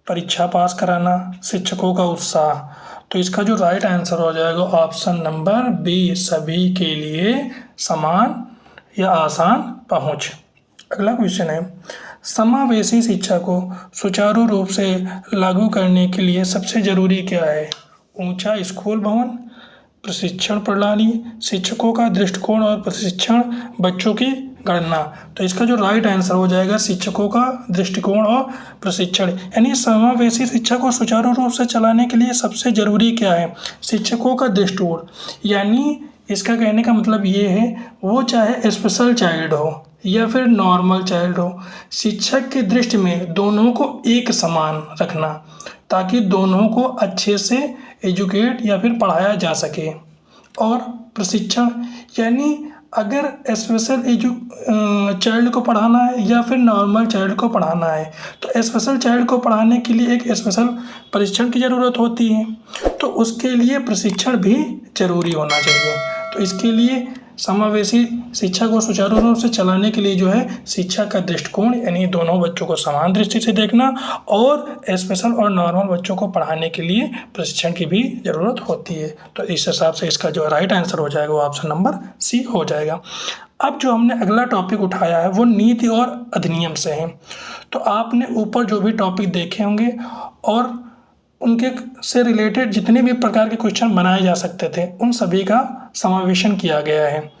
परीक्षा पास कराना, शिक्षकों का उत्साह। तो इसका जो राइट आंसर हो जाएगा ऑप्शन नंबर बी, सभी के लिए समान या आसान पहुंच। अगला क्वेश्चन है, समावेशी शिक्षा को सुचारू रूप से लागू करने के लिए सबसे जरूरी क्या है? ऊंचा स्कूल भवन, प्रशिक्षण प्रणाली, शिक्षकों का दृष्टिकोण और प्रशिक्षण, बच्चों की गणना। तो इसका जो राइट आंसर हो जाएगा, शिक्षकों का दृष्टिकोण और प्रशिक्षण। यानी समावेशी शिक्षा को सुचारू रूप से चलाने के लिए सबसे जरूरी क्या है? शिक्षकों का दृष्टिकोण। यानी इसका कहने का मतलब ये है, वो चाहे स्पेशल चाइल्ड हो या फिर नॉर्मल चाइल्ड हो, शिक्षक की दृष्टि में दोनों को एक समान रखना, ताकि दोनों को अच्छे से एजुकेट या फिर पढ़ाया जा सके। और प्रशिक्षण, यानी अगर स्पेशल चाइल्ड को पढ़ाना है या फिर नॉर्मल चाइल्ड को पढ़ाना है, तो स्पेशल चाइल्ड को पढ़ाने के लिए एक स्पेशल प्रशिक्षण की ज़रूरत होती है, तो उसके लिए प्रशिक्षण भी जरूरी होना चाहिए। तो इसके लिए समावेशी शिक्षा को सुचारू रूप से चलाने के लिए जो है शिक्षा का दृष्टिकोण, यानी दोनों बच्चों को समान दृष्टि से देखना, और स्पेशल और नॉर्मल बच्चों को पढ़ाने के लिए प्रशिक्षण की भी ज़रूरत होती है। तो इस हिसाब से इसका जो राइट आंसर हो जाएगा वो ऑप्शन नंबर सी हो जाएगा। अब जो हमने अगला टॉपिक उठाया है वो नीति और अधिनियम से है। तो आपने ऊपर जो भी टॉपिक देखे होंगे और उनके से रिलेटेड जितने भी प्रकार के क्वेश्चन बनाए जा सकते थे, उन सभी का समावेशन किया गया है।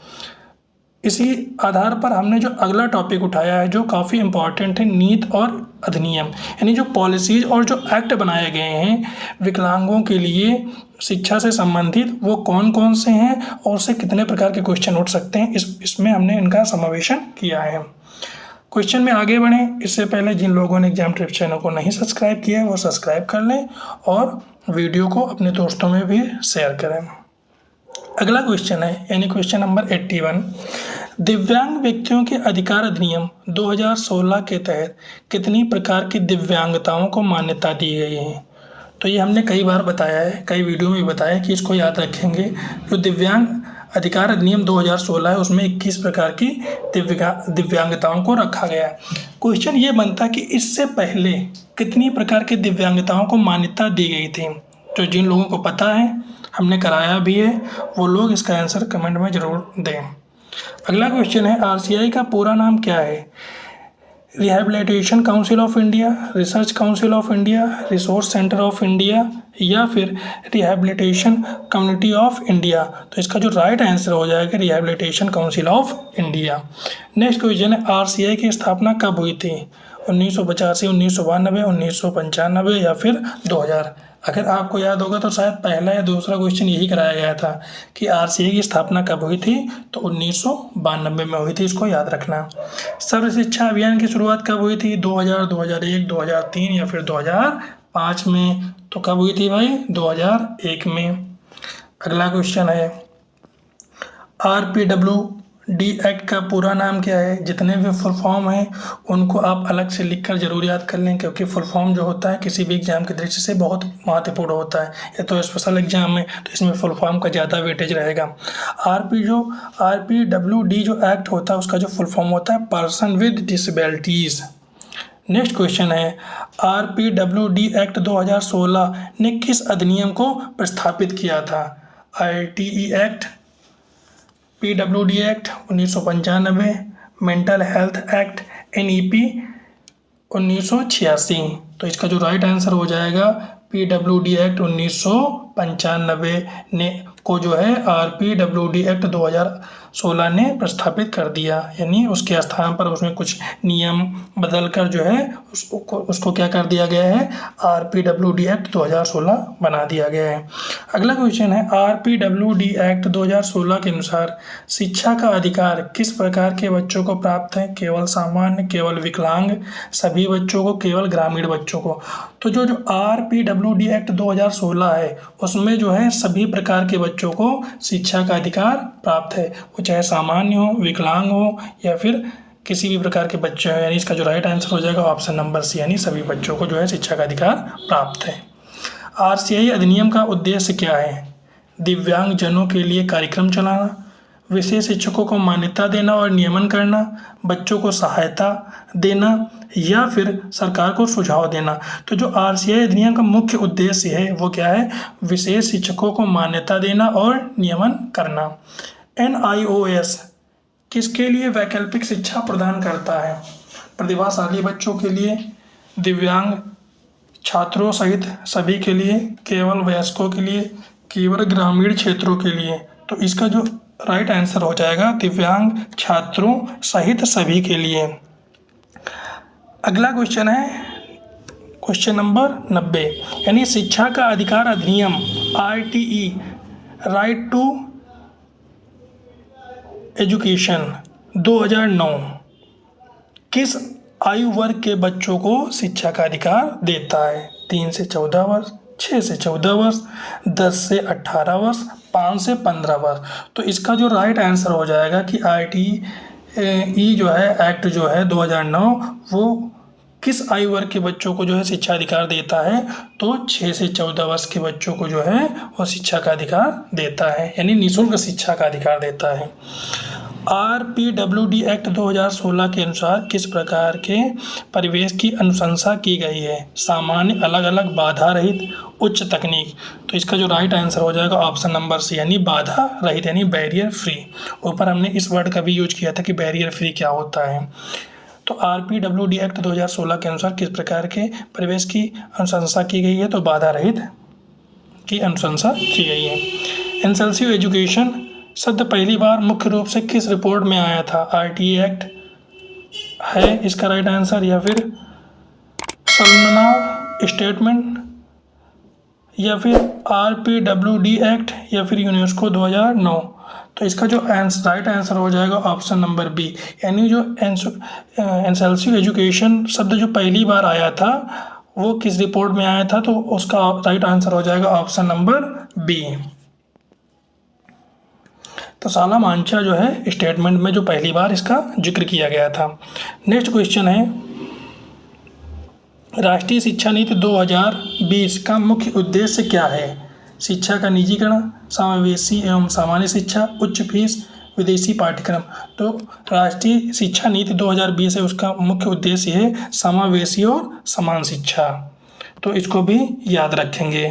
इसी आधार पर हमने जो अगला टॉपिक उठाया है, जो काफ़ी इम्पॉर्टेंट है, नीति और अधिनियम, यानी जो पॉलिसीज़ और जो एक्ट बनाए गए हैं विकलांगों के लिए शिक्षा से संबंधित, वो कौन कौन से हैं और उससे कितने प्रकार के क्वेश्चन उठ सकते हैं, इसमें हमने इनका समावेशन किया है। क्वेश्चन में आगे बढ़ें इससे पहले जिन लोगों ने एग्जाम ट्रिप चैनल को नहीं सब्सक्राइब किया है वो सब्सक्राइब कर लें और वीडियो को अपने दोस्तों में भी शेयर करें। अगला क्वेश्चन है, यानी क्वेश्चन नंबर 81, दिव्यांग व्यक्तियों के अधिकार अधिनियम 2016 के तहत कितनी प्रकार की दिव्यांगताओं को मान्यता दी गई है? तो ये हमने कई बार बताया है, कई वीडियो में भी बताया कि इसको याद रखेंगे। जो दिव्यांग अधिकार अधिनियम 2016 है उसमें 21 प्रकार की दिव्यांगताओं को रखा गया है। क्वेश्चन ये बनता कि इससे पहले कितनी प्रकार की दिव्यांगताओं को मान्यता दी गई थी। तो जिन लोगों को पता है, हमने कराया भी है, वो लोग इसका आंसर कमेंट में ज़रूर दें। अगला क्वेश्चन है, RCI का पूरा नाम क्या है? Rehabilitation council of India, research council of India, resource centre of India, या फिर रिहैबिलिटेशन कम्युनिटी ऑफ इंडिया। तो इसका जो राइट आंसर हो जाएगा rehabilitation council of India. Next question है, RCI की स्थापना कब हुई थी? 1985, 1992, 1995 या फिर 2000। अगर आपको याद होगा तो शायद पहला या दूसरा क्वेश्चन यही कराया गया था कि आरसीए की स्थापना कब हुई थी, तो 1992 में हुई थी, इसको याद रखना। सर्व शिक्षा अभियान की शुरुआत कब हुई थी, 2000, 2001, 2003 या फिर 2005 में। तो कब हुई थी भाई, 2001 में। अगला क्वेश्चन है, RPWD एक्ट का पूरा नाम क्या है। जितने भी फुल फॉर्म हैं उनको आप अलग से लिखकर जरूर याद कर लें, क्योंकि फुल फॉर्म जो होता है किसी भी एग्जाम की दृष्टि से बहुत महत्वपूर्ण होता है। ये तो स्पेशल एग्जाम है तो इसमें फुल फॉर्म का ज़्यादा वेटेज रहेगा। RPWD जो एक्ट होता है उसका जो फुल फॉर्म होता है person with disabilities. Next question है, RPWD एक्ट 2016 ने किस अधिनियम को प्रस्तावित किया था। ITE act, PWD act 1995, mental health act, NEP 1986। तो इसका जो राइट आंसर हो जाएगा PWD एक्ट 1995 ने को जो है RPWD एक्ट 2016 ने प्रस्तावित कर दिया, यानी उसके स्थान पर उसमें कुछ नियम बदल कर जो है उसको क्या कर दिया गया है, RPWD एक्ट 2016 बना दिया गया है। अगला क्वेश्चन है, RPWD एक्ट 2016 के अनुसार शिक्षा का अधिकार किस प्रकार के बच्चों को प्राप्त है। केवल सामान्य, केवल विकलांग, सभी बच्चों को, केवल ग्रामीण बच्चों को। तो जो RPWD एक्ट 2016 है उसमें जो है सभी प्रकार के बच्चों को शिक्षा का अधिकार प्राप्त है, वो चाहे सामान्य हो, विकलांग हो या फिर किसी भी प्रकार के बच्चे हो। यानी इसका जो राइट आंसर हो जाएगा ऑप्शन नंबर सी, यानी सभी बच्चों को जो है शिक्षा का अधिकार प्राप्त है। RCI अधिनियम का उद्देश्य क्या है। दिव्यांग जनों के लिए कार्यक्रम चलाना, विशेष शिक्षकों को मान्यता देना और नियमन करना, बच्चों को सहायता देना या फिर सरकार को सुझाव देना। तो जो RCI अधिनियम का मुख्य उद्देश्य है वो क्या है, विशेष शिक्षकों को मान्यता देना और नियमन करना। NIOS किसके लिए वैकल्पिक शिक्षा प्रदान करता है। प्रतिभाशाली बच्चों के लिए, दिव्यांग छात्रों सहित सभी के लिए, केवल वयस्कों के लिए, केवल ग्रामीण क्षेत्रों के लिए। तो इसका जो राइट आंसर हो जाएगा दिव्यांग छात्रों सहित सभी के लिए। अगला क्वेश्चन है क्वेश्चन नंबर 90, यानी शिक्षा का अधिकार अधिनियम RTE राइट टू एजुकेशन 2009 किस आयु वर्ग के बच्चों को शिक्षा का अधिकार देता है। 3 से 14 वर्ष, 6 से 14 वर्ष, 10 से 18 वर्ष, 5 से 15 वर्ष। तो इसका जो राइट आंसर हो जाएगा कि RTE जो है एक्ट जो है 2009 वो किस आयु वर्ग के बच्चों को जो है शिक्षा अधिकार देता है। तो 6 से 14 वर्ष के बच्चों को जो है वो शिक्षा का अधिकार देता है, यानी निःशुल्क शिक्षा का अधिकार देता है। RPWD एक्ट 2016 के अनुसार किस प्रकार के परिवेश की अनुशंसा की गई है। सामान्य, अलग अलग, बाधा रहित, उच्च तकनीक। तो इसका जो राइट आंसर हो जाएगा ऑप्शन नंबर सी, यानी बाधा रहित, यानी बैरियर फ्री। ऊपर हमने इस वर्ड का भी यूज किया था कि बैरियर फ्री क्या होता है। तो RPWD एक्ट 2016 के अनुसार किस प्रकार के परिवेश की अनुशंसा की गई है, तो बाधा रहित की अनुशंसा की गई है। इंक्लूसिव एजुकेशन शब्द पहली बार मुख्य रूप से किस रिपोर्ट में आया था। RTE एक्ट है इसका राइट आंसर, या फिर सल्मनाह स्टेटमेंट, या फिर RPWD एक्ट, या फिर यूनेस्को 2009। तो इसका जो राइट आंसर हो जाएगा ऑप्शन नंबर बी, यानी जो इंक्लूसिव एजुकेशन शब्द जो पहली बार आया था वो किस रिपोर्ट में आया था, तो उसका राइट आंसर हो जाएगा ऑप्शन नंबर बी। तो सालामांचा जो है स्टेटमेंट में जो पहली बार इसका जिक्र किया गया था। नेक्स्ट क्वेश्चन है, राष्ट्रीय शिक्षा नीति 2020 का मुख्य उद्देश्य क्या है। शिक्षा का निजीकरण, समावेशी एवं सामान्य शिक्षा, उच्च फीस, विदेशी पाठ्यक्रम। तो राष्ट्रीय शिक्षा नीति 2020 है उसका मुख्य उद्देश्य है समावेशी और समान शिक्षा। तो इसको भी याद रखेंगे।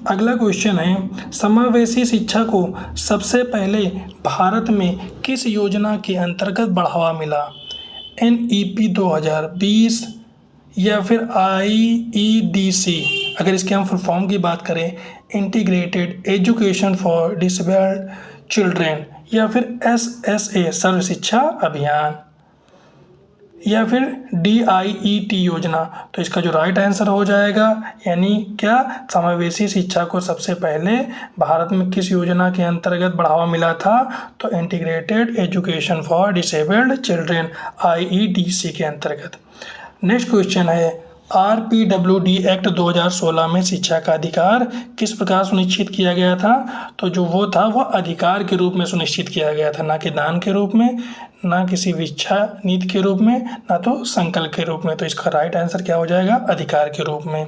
अगला क्वेश्चन है, समावेशी शिक्षा को सबसे पहले भारत में किस योजना के अंतर्गत बढ़ावा मिला। NEP 2020 या फिर IEDC। अगर इसके हम फुल फॉर्म की बात करें, integrated education for disabled children, या फिर SSA सर्व शिक्षा अभियान, या फिर DIET योजना? तो इसका जो राइट आंसर हो जाएगा, यानी क्या, समावेशी शिक्षा को सबसे पहले भारत में किस योजना के अंतर्गत बढ़ावा मिला था? तो integrated education for disabled children, IEDC के अंतर्गत। नेक्स्ट क्वेश्चन है, RPWD एक्ट 2016 में शिक्षा का अधिकार किस प्रकार सुनिश्चित किया गया था? तो जो वो था वह अधिकार के रूप में सुनिश्चित किया गया था, ना कि दान के रूप में, ना किसी इच्छा नीति के रूप में, ना तो संकल्प के रूप में। तो इसका राइट आंसर क्या हो जाएगा? अधिकार के रूप में।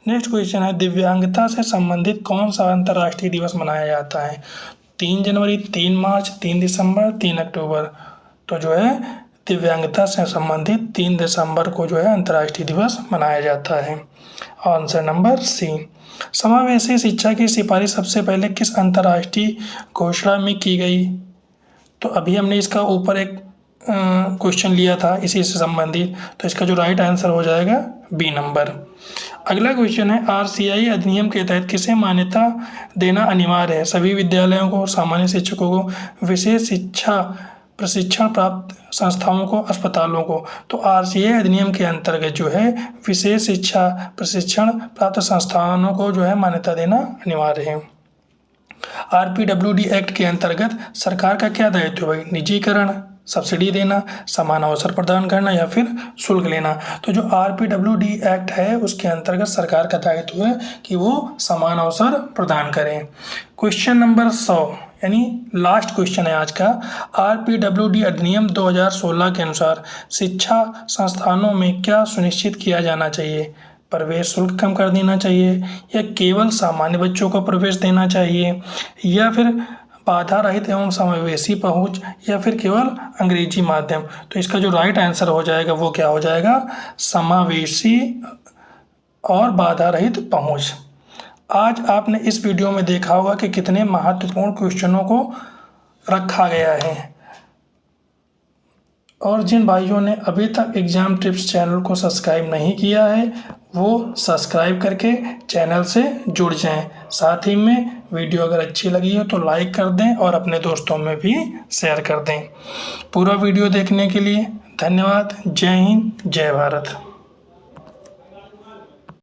नेक्स्ट क्वेश्चन है, दिव्यांगता से संबंधित कौन सा अंतर्राष्ट्रीय दिवस मनाया जाता है? 3 जनवरी, 3 मार्च, 3 दिसंबर, 3 अक्टूबर। तो जो है दिव्यांगता से संबंधित 3 दिसंबर को जो है अंतर्राष्ट्रीय दिवस मनाया जाता है। Answer number C. समावेशी शिक्षा की सिफारिश सबसे पहले किस अंतर्राष्ट्रीय घोषणा में की गई? तो अभी हमने इसका ऊपर एक क्वेश्चन लिया था इसी से संबंधित, तो इसका जो राइट आंसर हो जाएगा बी नंबर। अगला क्वेश्चन है, RCI अधिनियम के तहत किसे मान्यता देना अनिवार्य है? सभी विद्यालयों को, सामान्य शिक्षकों को, विशेष शिक्षा प्रशिक्षण प्राप्त संस्थाओं को, अस्पतालों को? तो RCI अधिनियम के अंतर्गत जो है विशेष शिक्षा प्रशिक्षण प्राप्त संस्थानों को जो है मान्यता देना अनिवार्य है। RPWD एक्ट के अंतर्गत सरकार का क्या दायित्व है? निजीकरण, सब्सिडी देना, समान अवसर प्रदान करना या फिर शुल्क लेना? तो जो RPWD एक्ट है उसके अंतर्गत सरकार का दायित्व है कि वो समान अवसर प्रदान करें। क्वेश्चन नंबर 100 यानी लास्ट क्वेश्चन है आज का, RPWD अधिनियम 2016 के अनुसार शिक्षा संस्थानों में क्या सुनिश्चित किया जाना चाहिए? प्रवेश शुल्क कम कर देना चाहिए, या केवल सामान्य बच्चों को प्रवेश देना चाहिए, या फिर बाधा रहित एवं समावेशी पहुंच, या फिर केवल अंग्रेजी माध्यम? तो इसका जो राइट आंसर हो जाएगा वो क्या हो जाएगा? समावेशी और बाधा रहित पहुंच। आज आपने इस वीडियो में देखा होगा कि कितने महत्वपूर्ण क्वेश्चनों को रखा गया है, और जिन भाइयों ने अभी तक एग्जाम टिप्स चैनल को सब्सक्राइब नहीं किया है वो सब्सक्राइब करके चैनल से जुड़ जाएं। साथ ही में वीडियो अगर अच्छी लगी हो तो लाइक कर दें और अपने दोस्तों में भी शेयर कर दें। पूरा वीडियो देखने के लिए धन्यवाद। जय हिंद, जय भारत।